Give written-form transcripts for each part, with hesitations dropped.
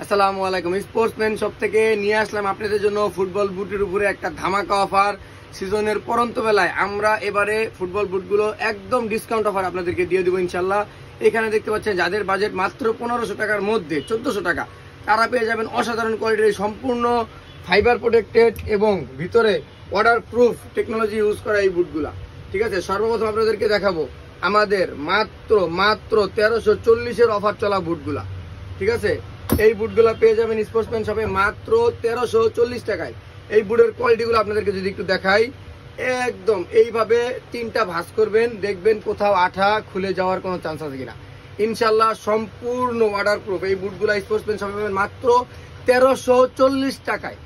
আসসালামু আলাইকুম। Sportsman shop থেকে নিয়ে আসলাম আপনাদের জন্য ফুটবল বুটের উপরে একটা ধামাকা অফার। সিজনের পরন্ত বেলায় আমরা এবারে ফুটবল বুটগুলো একদম ডিসকাউন্ট অফার আপনাদেরকে দিয়ে দেবো ইনশাল্লাহ। এখানে দেখতে পাচ্ছেন যাদের বাজেট মাত্র 1500 টাকার মধ্যে 1400 টাকা, তারা পেয়ে যাবেন অসাধারণ কোয়ালিটির সম্পূর্ণ ফাইবার প্রোটেক্টেড এবং ভিতরে ওয়াটার প্রুফ টেকনোলজি ইউজ করা এই বুটগুলা। ঠিক আছে, সর্বপ্রথম আপনাদেরকে দেখাবো আমাদের মাত্র 1340-এর অফার চলা বুটগুলা। ঠিক আছে, এই বুটগুলা পেয়ে যাবেন স্পোর্টসম্যান শপে মাত্র 1340 টাকায়। এই বুটের কোয়ালিটিগুলো আপনাদেরকে যদি একটু দেখাই, একদম এইভাবে তিনটা ভাঁজ করবেন, দেখবেন কোথাও আঠা খুলে যাওয়ার কোনো চান্স আছে কিনা। ইনশাল্লাহ সম্পূর্ণ ওয়াটারপ্রুফ এই বুটগুলা স্পোর্টসম্যান শপে পাবেন মাত্র 1340 টাকায়।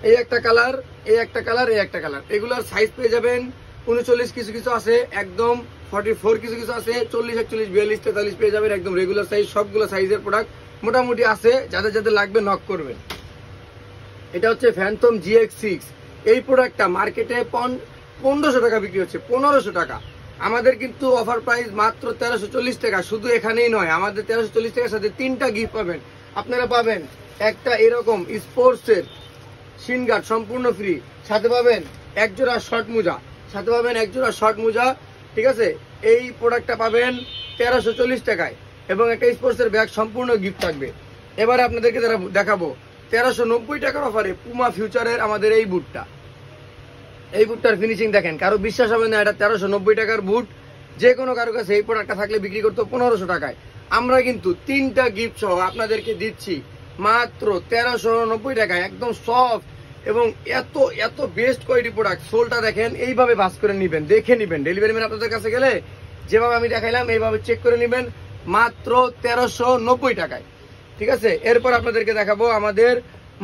এই একটা কালার, এই একটা কালার, এই একটা কালার। এগুলার সাইজ পেয়ে যাবেন 39 কিছু কিছু আছে, একদম 44 কিছু কিছু আছে, 40, 41, 42, 43 পেয়ে যাবেন একদম রেগুলার সাইজ। সবগুলো সাইজের প্রোডাক্ট মোটামুটি আছে, যাদের যাদের লাগবে নক করবেন। এটা হচ্ছে ফ্যান্টম GX6। এই প্রোডাক্টটা মার্কেটে 1500 টাকা বিক্রি হচ্ছে, 1500 টাকা। আমাদের কিন্তু অফার প্রাইস মাত্র 1340 টাকা। শুধু এখানেই নয়, আমাদের 1340 টাকার সাথে তিনটা গিফট পাবেন। আপনারা পাবেন একটা এরকম স্পোর্টসের শিন গার্ড সম্পূর্ণ ফ্রি, সাথে পাবেন একজোড়া শর্ট মোজা, সাথে পাবেন একজোড়া শর্ট মোজা। ঠিক আছে, এই প্রোডাক্টটা পাবেন 1340 টাকায় এবং একটা স্পোর্টসের ব্যাগ সম্পূর্ণ গিফট থাকবে। এবারে আপনাদেরকে দেখাবো 1390 টাকার অফারে পুমা ফিউচারের আমাদের এই বুটটা। এই বুটটার ফিনিশিং দেখেন, কারো বিশ্বাস হবে না এটা 1390 টাকার বুট। যে কোনো কারো কাছে এই প্রোডাক্টটা থাকলে বিক্রি করতো 1500 টাকায়। আমরা কিন্তু তিনটা গিফট সহ আপনাদেরকে দিচ্ছি মাত্র 1390 টাকায়, একদম সফট এবং এত এত বেস্ট কোয়ালিটি প্রোডাক্ট। সোলটা দেখেন, এইভাবে ভাঁজ করে নিবেন, দেখে নিবেন। ডেলিভারি ম্যান আপনাদের কাছে গেলে যেভাবে আমি দেখাইলাম এইভাবে চেক করে নিবেন মাত্র 1390 টাকায়। ঠিক আছে, এরপর আপনাদেরকে দেখাবো আমাদের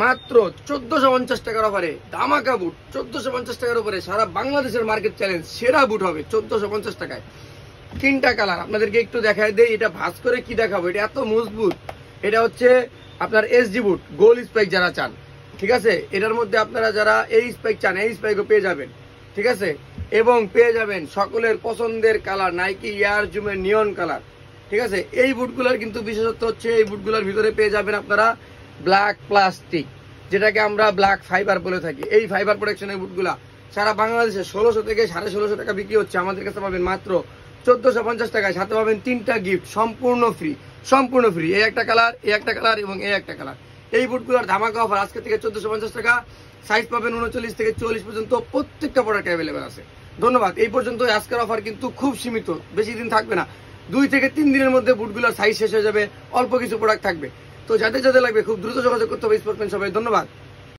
মাত্র 1450 টাকার অফারে ধামাকা বুট। 1450 টাকার উপরে সারা বাংলাদেশের মার্কেট চ্যালেঞ্জ সেরা বুট হবে 1450 টাকায়। তিনটা কালার আপনাদেরকে একটু দেখাই দেই। এটা ভাঁজ করে কি দেখাবো, এটা এত মজবুত। এটা হচ্ছে আপনার SG বুট, গোল স্পাইক যারা চান। ঠিক আছে, এটার মধ্যে আপনারা যারা এই স্পাইক চান, এই স্পাইকও পেয়ে যাবেন। ঠিক আছে, এবং পেয়ে যাবেন সকলের পছন্দের কালার নাইকি এয়ার জুমের নিয়ন কালার। ঠিক আছে, এই বুটগুলোর কিন্তু বিশেষত্ব হচ্ছে এই বুটগুলোর ভিতরে পেয়ে যাবেন আপনারা ব্ল্যাক প্লাস্টিক, যেটাকে আমরা ব্ল্যাক ফাইবার বলে থাকি। এই ফাইবার প্রোটেকশনের বুটগুলা সারা বাংলাদেশে 1600 থেকে 1650 টাকা বিক্রি হচ্ছে, আমাদের কাছে পাবেন মাত্র 1450 টাকায়। সাথে পাবেন তিনটা গিফট সম্পূর্ণ ফ্রি, সম্পূর্ণ ফ্রি। এই একটা কালার, এই একটা কালার এবং এই একটা কালার। এই বুটগুলোর ধামাকা অফার আজকে থেকে 1450 টাকা। সাইজ পাবেন 39 থেকে 44 পর্যন্ত, প্রত্যেকটা প্রোডাক্ট অ্যাভেলেবেল আছে। ধন্যবাদ। এই পর্যন্ত আজকের অফার কিন্তু খুব সীমিত, বেশি দিন থাকবে না। 2 থেকে 3 দিনের মধ্যে বুটগুলোর সাইজ শেষ হয়ে যাবে, অল্প কিছু প্রোডাক্ট থাকবে। তো যাদের যাদের লাগবে খুব দ্রুত যোগাযোগ করতে হবে স্পোর্টসম্যান শপে। ধন্যবাদ।